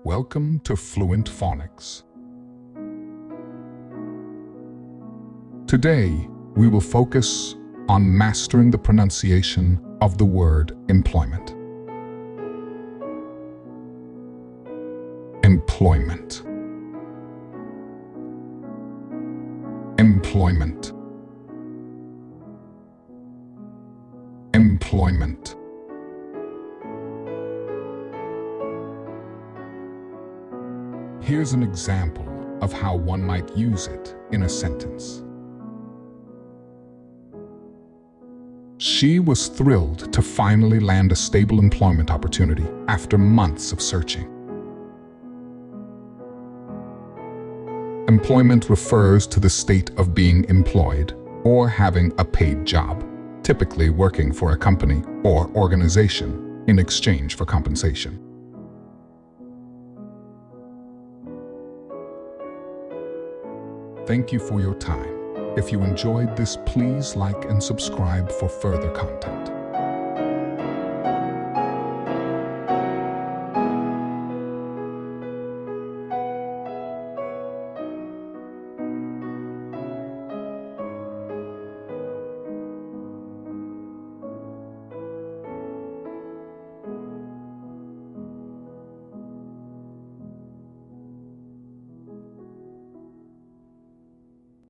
Welcome to Fluent Phonics. Today, we will focus on mastering the pronunciation of the word employment. Employment. Employment. Employment. Here's an example of how one might use it in a sentence. She was thrilled to finally land a stable employment opportunity after months of searching. Employment refers to the state of being employed or having a paid job, typically working for a company or organization in exchange for compensation. Thank you for your time. If you enjoyed this, please like and subscribe for further content.